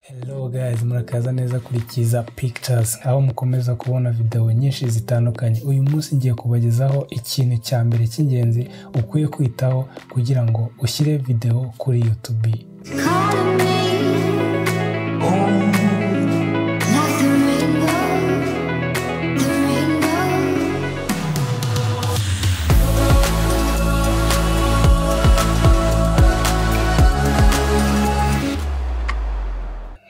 Hello guys, murakaza neza kuri Kiza Pictures aho mukomeza kubona video nyinshi zitandukanye. Uyu munsi ngiye kubagezaho ikintu cya mbere cy'ingenzi ukwiye kwitaho kugira ngo ushyire video kuri YouTube.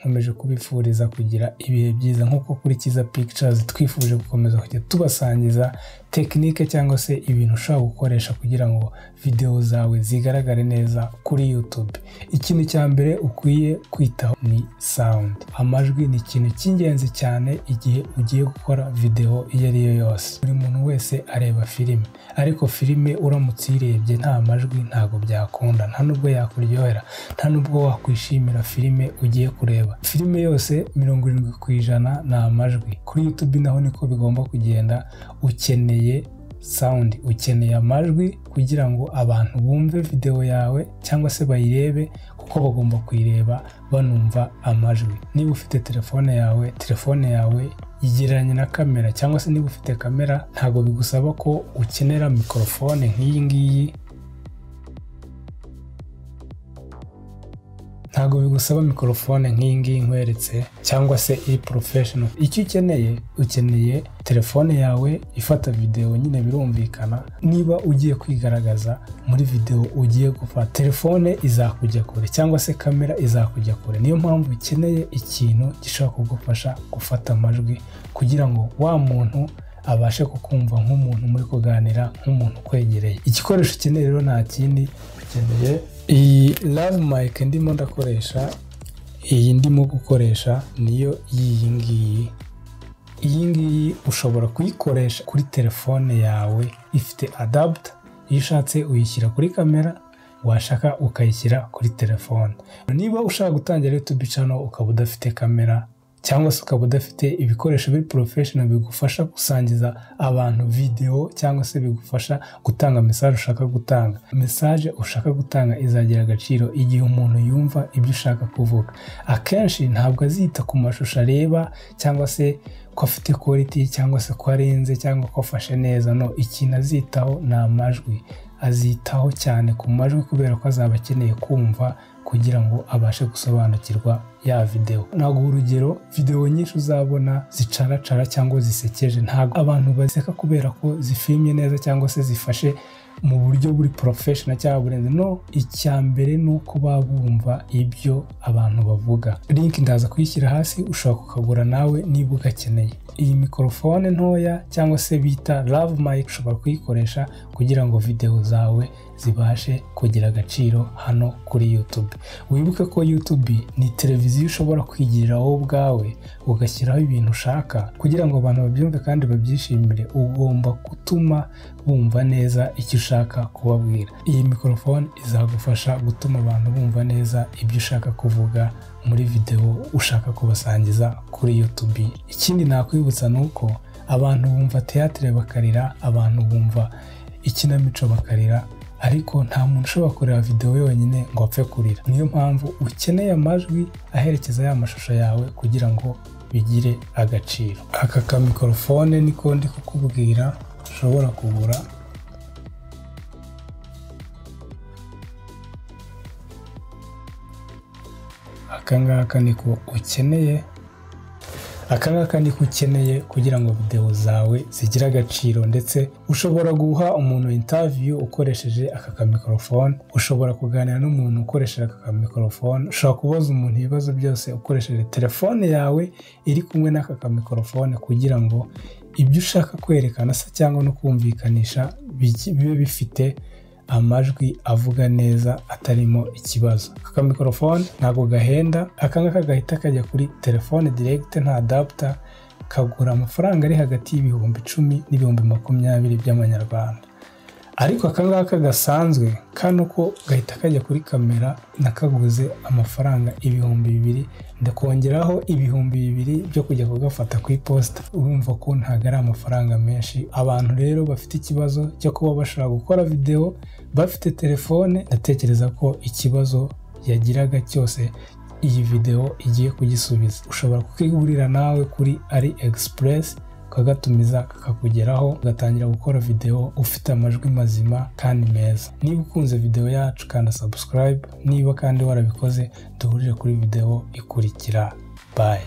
Nkomeje kubifuriza kugira ibihe byiza nkuko kuri Kiza Pictures twifuje gukomeza kujya tubasangiza technique cyangwa se ibintu ushobora gukoresha kugira ngo video zawe zigaragare neza kuri YouTube. Ikintu cya mbere ukwiye kwitaho ni sound. Amajwi ni ikintu cy'ingenzi cyane igihe ugiye gukora video iyo ari yo yose. Buri muntu wese areba filime, ariko filime uramutse uyirebye nta majwi ntago byakunda, nta nubwo yakuryohera, nta nubwo wakwishimira filime ugiye kureba. Filime yose 70% ni amajwi. Kuri YouTube naho niko bigomba kugenda. Ukeneye sound, ukeneye amajwi kugira ngo abantu bumve video yawe cyangwa se bayirebe, kuko bagomba kuyireba banumva amajwi. Niba ufite telefone yawe igereranye na kamera, cyangwa se niba ufite kamera ntago bigusaba ko ukenera microphone nk'iyi ngiyi, ntago bigusaba microphone nk'ingi nkweretse cyangwa se i professional. Icyo ukeneye telefone yawe ifata video, nyine birumvikana. Niba ugiye kwigaragaza muri video ugiye gufata, telefone izakujya kure cyangwa se kamera izakujya kure. Niyo mpamvu ukeneye ikintu gishobora kugufasha gufata amajwi kugira ngo wa muntu abashe kukumva nk'umuntu muri kuganira, nk'umuntu kwegereye. Igikoresho ukeneye rero nta kindi, ukeneye iyi lav mic ndimo ndakoresha. Iyi ndimo gukoresha niyo iyi ngiyi. Iyi ngiyi ushobora kuyikoresha kuri telefone yawe, ifite adapter. Iyo ushatse uyishyira kuri kamera, washaka ukayishyira kuri telefone. Niba ushaka gutangira YouTube channel ukaba udafite kamera cyangwa se ukaba udafite ibikoresho biri professional bigufasha gusangiza abantu video, cyangwa se bigufasha gutanga message ushaka gutanga, message ushaka gutanga izagira agaciro igihe umuntu yumva ibyo ushaka kuvuga. Akenshi ntabwo azita ku mashusho areba, cyangwa se ko afite quality, cyangwa se ko arenze, cyangwa ko afashe neza. No, ikintu azitaho ni amajwi. Azitaho cyane ku majwi kubera ko azaba akeneye kumva kugira ngo abashe gusobanukirwa ya video. Ntabwo urugero video nyinshi uzabona zicaracara cyangwa zisekeje, ntabwo abantu bazeka kubera ko zifilmye neza cyangwa se zifashe mu buryo buri professional cyangwa burenze. No, icyambere nuko babumva ibyo abantu bavuga. Link ndaza kuyishyira hasi, ushobora kukagura nawe niba ugakeneye. Iyi microphone ntoya cyangwa se bita lav mic ushobora kuyikoresha kugira ngo video zawe zibashe kugira agaciro hano kuri YouTube. Wibuke ko YouTube ni televiziyo ushobora kwigirira wowe ubwawe, ugashyiraho ibintu ushaka kugira ngo abantu babyumve kandi babyishimire. Ugomba gutuma bumva neza icyo ushaka kubabwira. Iyi microphone izagufasha gutuma abantu bumva neza ibyo ushaka kuvuga muri video ushaka kubasangiza kuri YouTube. Ikindi nakwibutsa nuko abantu bumva theatre bakarira, abantu bumva ikinamico bakarira, ariko nta muntu ushobora kureba video yonyine ngo apfe kurira. Niyo mpamvu ukeneye amajwi aherekeza ya mashusho yawe kugira ngo bigire agaciro. Aka ka microphone niko ndi kukubwira ushobora kugura. Akangaka niko ukeneye. Akangaka niko ukeneye kugira ngo video zawe zigire agaciro, ndetse ushobora guha umuntu interview ukoresheje aka microphone, ushobora kuganira n'umuntu ukoresheje aka microphone, ushobora kubaza umuntu ibibazo byose ukoresheje telefone yawe iri kumwe n'aka microphone kugira ngo ibyo ushaka kwerekana se cyangwa no kumvikanisha bibe bifite amajwi avuga neza atarimo ikibazo. Aka microphone ntago gahenda, akangaka gahita kajya kuri telefone direct, nta adapter. Kagura amafaranga ari hagati y'ibihumbi 10 n'ibihumbi 20 by'amanyarwanda. Ariko akangaka gasanzwe kano ko gahita kajya kuri kamera, nakaguze amafaranga ibihumbi 2, ndakongeraho ibihumbi 2 byo kujya kugafata ku iposta. Urumva ko ntago ari amafaranga menshi. Abantu rero bafite ikibazo cyo kuba bashaka gukora video bafite telefone, ndatekereza ko ikibazo yagiraga cyose iyi video igiye kugisubiza. Ushobora kukigurira nawe kuri AliExpress ukagatumiza kakakugeraho, ugatangira gukora video ufite amajwi mazima kandi meza. Niba ukunze video yacu kanda subscribe, niba kandi warabikoze duhurire kuri video ikurikira. Bye.